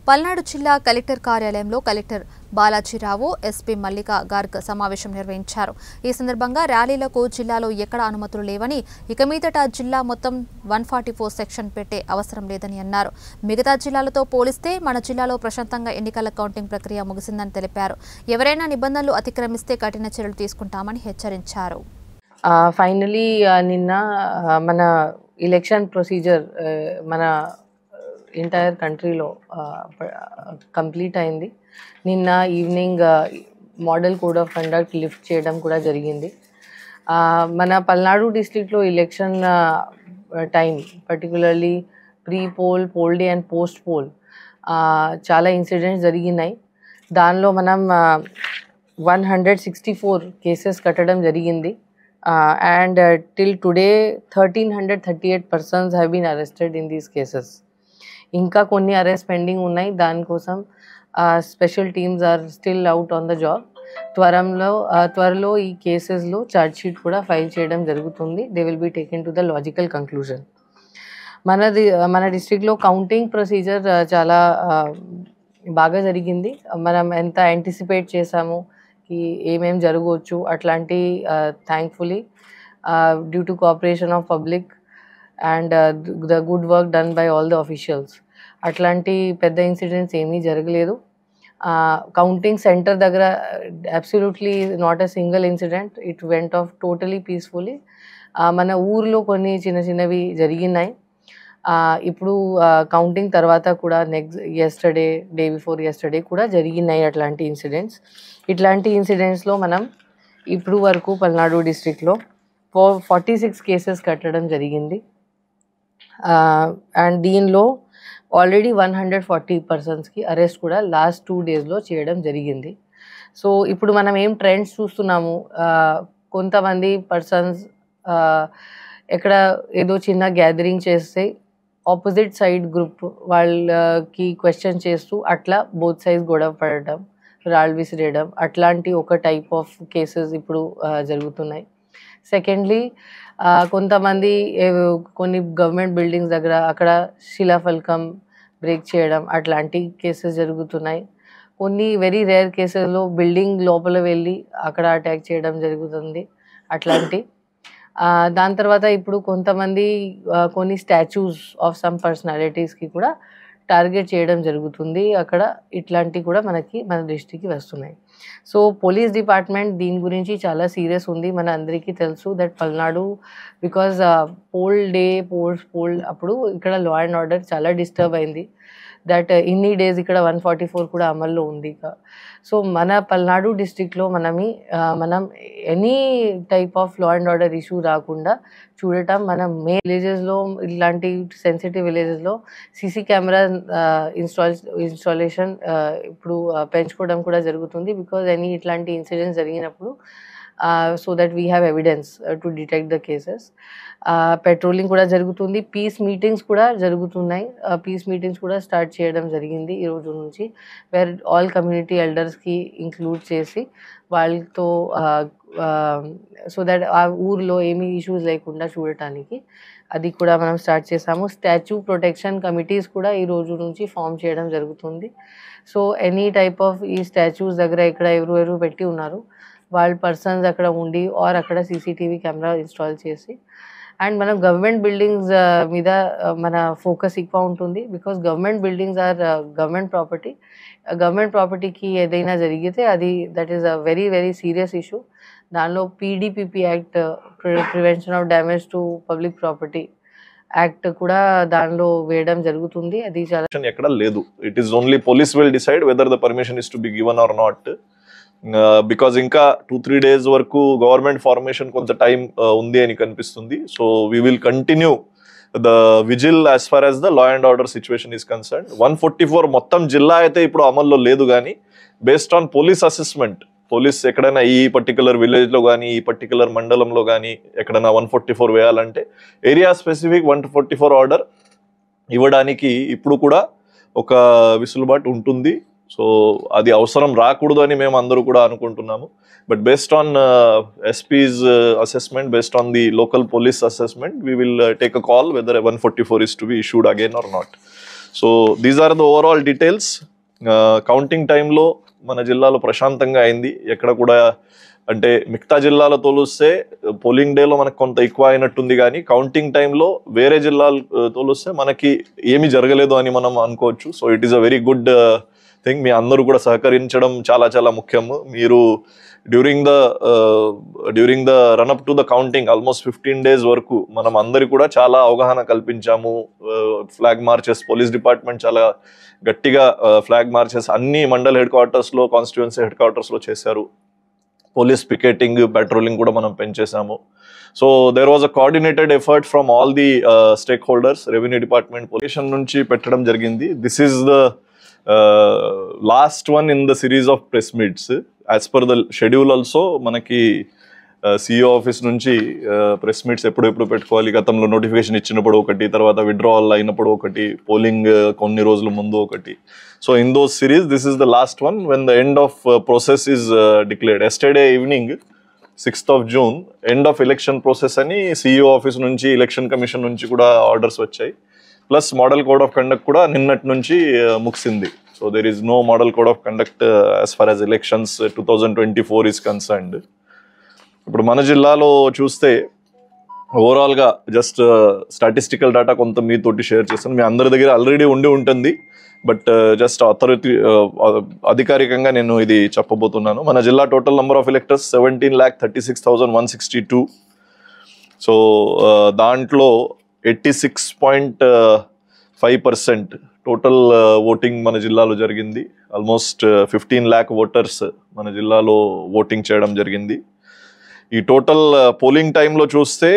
పల్నాడు జిల్లా కలెక్టర్ కార్యాలయంలో collector Balaji Rao, SP Mallika Garg సమావేశం నిర్వహించారు. ఈ సందర్భంగా ర్యాలీలకు జిల్లాలో ఎక్కడ అనుమతులు లేవని, ఇక మీదట జిల్లా మొత్తం 144 సెక్షన్ పెట్టే అవసరం లేదని అన్నారు. మిగతా జిల్లాలతో పోలిస్తే మన జిల్లాలో ప్రశాంతంగా ఎన్నికల కౌంటింగ్ ప్రక్రియ ముగిసిందని తెలిపారు. ఎవరైనా నిబంధనలు అతిక్రమిస్తే కఠిన చర్యలు తీసుకుంటామని హెచ్చరించారు. ఫైనలీ నిన్న మన ఎలక్షన్ ప్రొసీజర్ మన ఎంటైర్ కంట్రీలో కంప్లీట్ అయింది. నిన్న evening model code of conduct lift చేయడం కూడా జరిగింది. మన పల్నాడు డిస్ట్రిక్ట్లో election time particularly pre poll, pole day and post poll చాలా ఇన్సిడెంట్స్ జరిగినాయి. దానిలో మనం 164 కేసెస్ కట్టడం జరిగింది. And till today 1338 persons have been arrested in these cases. ఇంకా కొన్ని అరెస్ట్ పెండింగ్ ఉన్నాయి. దానికోసం special teams are still out on the job. త్వరలో ఈ కేసెస్లో ఛార్జ్ షీట్ కూడా ఫైల్ చేయడం జరుగుతుంది. They will be taken to the logical conclusion. మన డిస్ట్రిక్ట్లో కౌంటింగ్ ప్రొసీజర్ చాలా బాగా జరిగింది. మనం ఎంత యాంటిసిపేట్ చేసాము కి ఏమేం జరగవచ్చు అట్లాంటి thankfully due to cooperation of public and the good work done by all the officials అట్లాంటి పెద్ద ఇన్సిడెంట్స్ ఏమీ జరగలేదు. కౌంటింగ్ సెంటర్ దగ్గర absolutely not a single incident. It went off totally peacefully. మన ఊర్లో కొన్ని చిన్న చిన్నవి జరిగినాయి. ఇప్పుడు కౌంటింగ్ తర్వాత కూడా డే బిఫోర్ యెస్టర్డే కూడా జరిగినాయి అట్లాంటి ఇన్సిడెంట్స్. ఇట్లాంటి ఇన్సిడెంట్స్లో మనం ఇప్పుడు వరకు పల్నాడు డిస్ట్రిక్ట్లో 46 కేసెస్ కట్టడం జరిగింది. అండ్ దీనిలో ఆల్రెడీ 140 పర్సన్స్కి అరెస్ట్ కూడా లాస్ట్ 2 డేస్లో చేయడం జరిగింది. సో ఇప్పుడు మనం ఏం ట్రెండ్స్ చూస్తున్నాము, కొంతమంది పర్సన్స్ ఎక్కడ ఏదో చిన్న గ్యాదరింగ్ చేస్తే ఆపోజిట్ సైడ్ గ్రూప్ వాళ్ళకి క్వశ్చన్ చేస్తూ అట్లా బోత్ సైడ్స్ గొడవ పడటం, రాళ్ళు విసిరేయడం అట్లాంటి ఒక టైప్ ఆఫ్ కేసెస్ ఇప్పుడు జరుగుతున్నాయి. సెకండ్లీ కొంతమంది కొన్ని గవర్నమెంట్ బిల్డింగ్స్ దగ్గర అక్కడ శిలాఫలకం బ్రేక్ చేయడం అట్లాంటి కేసెస్ జరుగుతున్నాయి. కొన్ని వెరీ రేర్ కేసెస్లో బిల్డింగ్ లోపల వెళ్ళి అక్కడ అటాక్ చేయడం జరుగుతుంది అట్లాంటి. దాని తర్వాత ఇప్పుడు కొంతమంది కొన్ని స్టాచ్యూస్ ఆఫ్ సమ్ పర్సనాలిటీస్కి కూడా టార్గెట్ చేయడం జరుగుతుంది. అక్కడ ఇట్లాంటివి కూడా మన దృష్టికి వస్తున్నాయి. సో పోలీస్ డిపార్ట్మెంట్ దీని గురించి చాలా సీరియస్ ఉంది. మన అందరికీ తెలుసు దట్ పల్నాడు బికాజ్ పోల్ అప్పుడు ఇక్కడ లా అండ్ ఆర్డర్ చాలా డిస్టర్బ్ అయింది. దట్ ఇన్ని డేస్ ఇక్కడ 144 కూడా అమల్లో ఉంది. సో మన పల్నాడు డిస్ట్రిక్ట్లో మనం any type of law and order issue రాకుండా చూడటం, మనం విలేజెస్లో ఇలాంటి సెన్సిటివ్ విలేజెస్లో సీసీ కెమెరా ఇన్స్టాలేషన్ ఇప్పుడు పెంచుకోవడం కూడా జరుగుతుంది. బికాజ్ ఇట్లాంటి ఇన్సిడెంట్స్ జరిగినప్పుడు so that we have evidence to detect the cases. Patrolling కూడా జరుగుతుంది. పీస్ మీటింగ్స్ కూడా జరుగుతున్నాయి. పీస్ మీటింగ్స్ కూడా స్టార్ట్ చేయడం జరిగింది ఈ రోజు నుంచి, వేర్ ఆల్ కమ్యూనిటీ ఎల్డర్స్కి ఇంక్లూడ్ చేసి వాళ్ళతో సో దట్ ఆ ఊర్లో ఏమీ ఇష్యూస్ లేకుండా చూడటానికి అది కూడా మనం స్టార్ట్ చేసాము. స్టాచ్యూ ప్రొటెక్షన్ కమిటీస్ కూడా ఈ రోజు నుంచి ఫామ్ చేయడం జరుగుతుంది. సో ఎనీ టైప్ ఆఫ్ ఈ స్టాచ్యూస్ దగ్గర ఇక్కడ ఎవరు పెట్టి ఉన్నారు వాళ్ళ పర్సన్స్ అక్కడ ఉండి ఆర్ అక్కడ సీసీటీవీ కెమెరా ఇన్స్టాల్ చేసి అండ్ మనం గవర్నమెంట్ బిల్డింగ్స్ మీద మన ఫోకస్ ఎక్కువ ఉంటుంది. Because government buildings are government property. Government ప్రాపర్టీకి ఏదైనా జరిగితే అది that is a very very serious issue. దానిలో PDPP act, prevention of damage to public property act కూడా దానిలో వేయడం జరుగుతుంది. అది చాలా ఎక్కడ లేదు. It is only police will decide whether the permission is to be given or not. Because ఇంకా 2-3 days వరకు గవర్నమెంట్ ఫార్మేషన్ కొంత టైం ఉంది అని కనిపిస్తుంది. So we will continue the vigil as far as the law and order situation is concern. 144 మొత్తం జిల్లా అయితే ఇప్పుడు అమల్లో లేదు, కానీ based on police assessment, police ఎక్కడైనా ఈ పర్టికులర్ విలేజ్లో కానీ ఈ పర్టికులర్ మండలంలో కానీ ఎక్కడైనా 144 వేయాలంటే ఏరియా స్పెసిఫిక్ 144 ఆర్డర్ ఇవ్వడానికి ఇప్పుడు కూడా ఒక విసులుబాటు ఉంటుంది. సో అది అవసరం రాకూడదు అని మేము అందరూ కూడా అనుకుంటున్నాము. But based on SPs assessment, based on the local police assessment, we will take a call whether 144 is to be issued again or not. So these are the overall details. Counting టైంలో మన జిల్లాలో ప్రశాంతంగా అయింది. ఎక్కడ కూడా అంటే మిగతా జిల్లాలో తోలిస్తే పోలింగ్ డేలో మనకు కొంత ఎక్కువ అయినట్టుంది, కానీ కౌంటింగ్ టైంలో వేరే జిల్లాలు తోలిస్తే మనకి ఏమీ జరగలేదు అని మనం అనుకోవచ్చు. So it is a very good thing. మీ అందరూ కూడా సహకరించడం చాలా చాలా ముఖ్యము. మీరు during the run up to the counting almost 15 days వరకు మనం అందరి కూడా చాలా అవగాహన కల్పించాము. ఫ్లాగ్ మార్చెస్, పోలీస్ డిపార్ట్మెంట్ చాలా గట్టిగా ఫ్లాగ్ మార్చెస్ అన్ని మండల్ హెడ్ క్వార్టర్స్లో, కాన్స్టిట్యుయెన్సీ హెడ్ క్వార్టర్స్లో చేశారు. పోలీస్ పికెటింగ్, పెట్రోలింగ్ కూడా మనం పెంచేసాము. So there was a coordinated effort from all the stakeholders. Revenue department pollution నుంచి పెట్టడం జరిగింది. This is the last one in the series of press meets. As per the schedule also మనకి CEO office నుంచి press meets ఎప్పుడెప్పుడు పెట్టుకోవాలి, గతంలో notification ఇచ్చినప్పుడు ఒకటి, తర్వాత విత్డ్రావల్ అయినప్పుడు ఒకటి, పోలింగ్ కొన్ని రోజుల ముందు ఒకటి. So in those series this is the last one when the end of process is declared. Yesterday evening 6th of June end of election process అని సిఇఓ ఆఫీస్ నుంచి, ఎలక్షన్ కమిషన్ నుంచి కూడా ఆర్డర్స్ వచ్చాయి. Plus model code of conduct కూడా నిన్నటి నుంచి ముగిసింది. So there is no model code of conduct as far as elections 2024 is concerned. ఇప్పుడు మన జిల్లాలో చూస్తే ఓవరాల్గా జస్ట్ స్టాటిస్టికల్ డేటా కొంత మీతోటి షేర్ చేస్తాను. మీ అందరి దగ్గర ఆల్రెడీ ఉండి ఉంటుంది, బట్ జస్ట్ అధికారికంగా నేను ఇది చెప్పబోతున్నాను. మన జిల్లా total number of electors 17,36,162. So దాంట్లో 86.5% టోటల్ ఓటింగ్ మన జిల్లాలో జరిగింది. ఆల్మోస్ట్ 15 lakh ఓటర్స్ మన జిల్లాలో ఓటింగ్ చేయడం జరిగింది. ఈ టోటల్ పోలింగ్ టైంలో చూస్తే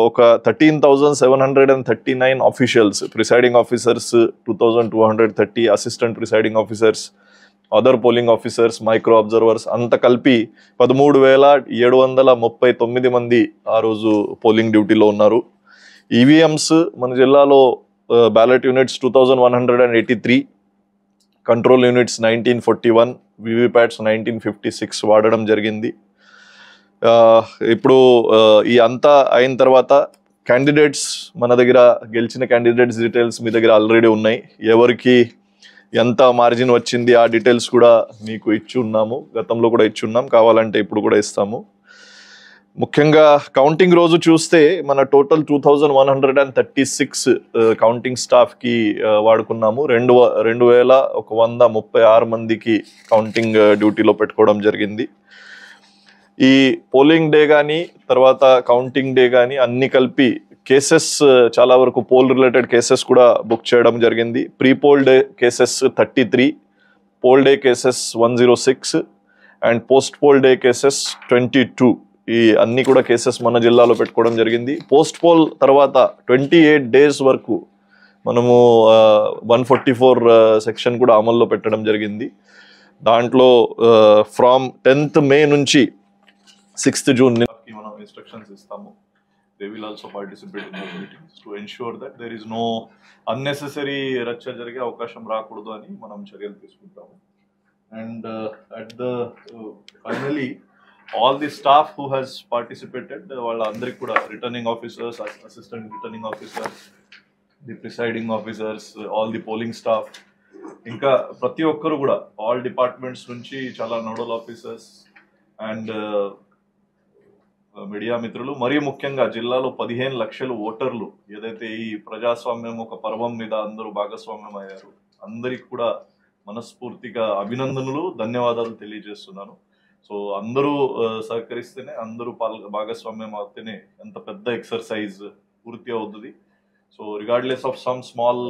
ఒక 13,739 officials, presiding officers 2,230, assistant presiding officers, other polling officers, micro observers అంతా కలిపి 13,739 మంది ఆ రోజు పోలింగ్ డ్యూటీలో ఉన్నారు. ఈవీఎంస్ మన జిల్లాలో ballot units 2,183, control units 1941, VVPATs 1956 వాడడం జరిగింది. ఇప్పుడు ఈ అంతా అయిన తర్వాత క్యాండిడేట్స్ మన దగ్గర గెలిచిన క్యాండిడేట్స్ డీటెయిల్స్ మీ దగ్గర ఆల్రెడీ ఉన్నాయి. ఎవరికి ఎంత మార్జిన్ వచ్చింది ఆ డీటెయిల్స్ కూడా మీకు ఇచ్చి ఉన్నాము, గతంలో కూడా ఇచ్చి ఉన్నాం, కావాలంటే ఇప్పుడు కూడా ఇస్తాము. ముఖ్యంగా కౌంటింగ్ రోజు చూస్తే మన టోటల్ 2,136 కౌంటింగ్ స్టాఫ్కి వాడుకున్నాము. 2,136 మందికి కౌంటింగ్ డ్యూటీలో పెట్టుకోవడం జరిగింది. ఈ పోలింగ్ డే కానీ తర్వాత కౌంటింగ్ డే కానీ అన్ని కలిపి కేసెస్ చాలా వరకు పోల్ రిలేటెడ్ కేసెస్ కూడా బుక్ చేయడం జరిగింది. Pre poll day cases 33, pole day cases 106 and post poll day cases 22. ఈ అన్ని కూడా కేసెస్ మన జిల్లాలో పెట్టుకోవడం జరిగింది. పోస్ట్ పోల్ తర్వాత 28 days వరకు మనము 144 సెక్షన్ కూడా అమల్లో పెట్టడం జరిగింది. దాంట్లో ఫ్రమ్ 10th May నుంచి 6th June మనం ఇన్స్ట్రక్షన్స్ ఇస్తాము. They will also participate in those meetings to ensure that there is no unnecessary రచ్చ జరిగే అవకాశం రాకూడదు అని మనం చర్యలు తీసుకుంటాము. And at the finally all the staff who has participated, వాళ్ళందరికీ కూడా returning officers, assistant returning officers, the presiding officers, all the polling staff, ఇంకా ప్రతి ఒక్కరు కూడా ఆల్ డిపార్ట్మెంట్స్ నుంచి చాలా నోడల్ ఆఫీసర్స్ అండ్ మీడియా మిత్రులు, మరీ ముఖ్యంగా జిల్లాలో 15 లక్షల ఓటర్లు ఏదైతే ఈ ప్రజాస్వామ్యం ఒక పర్వం మీద అందరూ భాగస్వామ్యం అయ్యారు, అందరికి కూడా మనస్ఫూర్తిగా అభినందనలు, ధన్యవాదాలు తెలియజేస్తున్నాను. సో అందరూ సహకరిస్తేనే, అందరూ భాగస్వామ్యం అవుతేనే ఎంత పెద్ద ఎక్సర్సైజ్ పూర్తి అవుతుంది. So regardless of some small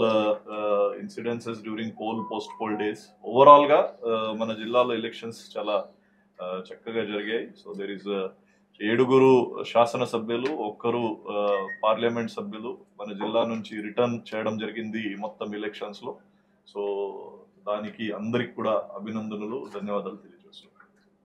incidences during post poll days, ఓవరాల్గా మన జిల్లాలో ఎలక్షన్స్ చాలా చక్కగా జరిగాయి. సో దెర్ ఈస్ 7 శాసనసభ్యులు, 1 పార్లమెంట్ సభ్యులు మన జిల్లా నుంచి రిటర్న్ చేయడం జరిగింది మొత్తం ఎలక్షన్స్లో. సో దానికి అందరికి కూడా అభినందనలు, ధన్యవాదాలు తెలియజేస్తాను.